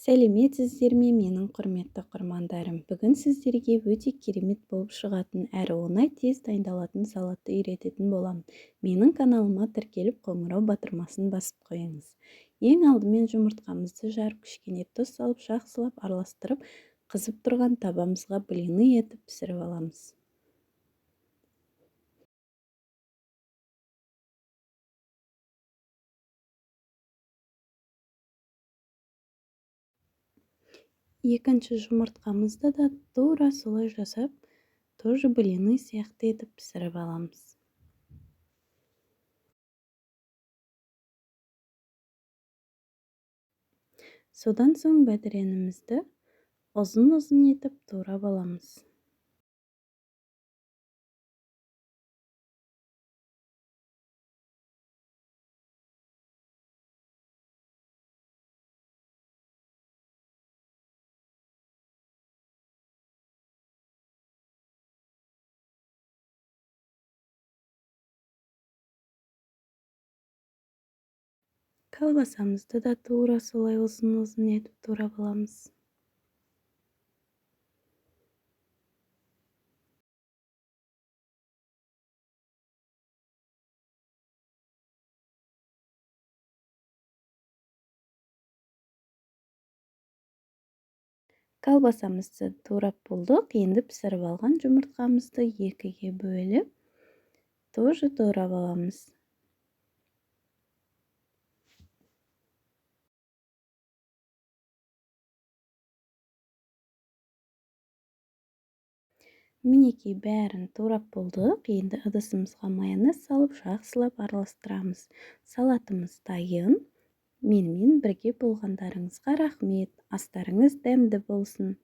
Сәлеметсіздер ме, менің құрметті оқырмандарым. Бүгін сіздерге өте керемет болып шығатын әрі оңай тез дайындалатын салатты үйрететін боламын. Менің каналыма тіркеліп қоңырау батырмасын басып қойыңыз. Ең алдымен жұмыртқамызды жарып, кішкене тұз салып, жақсылап араластырып, қызып тұрған табамызға блины етіп пісіріп аламыз. Екінші жұмыртқамызды да тура солай жасап, тоже блины сияқты етіп пісіріп аламыз. Содан соң бәдіренімізді ұзын-ұзын етіп турап аламыз. Колбасамызды да тура солай ұзын-ұзын етіп турап аламыз. Колбасамызды турап болдық. Енді пісіріп алған жұмыртқамызды екіге бөліп, тоже турап аламыз. Мінекей бәрін турап болдық. Енді ыдысымызға майонез салып, жақсылап араластырамыз. Салатымыз дайын. Менімен бірге болғандарыңызға рахмет. Астарыңыз дәмді болсын.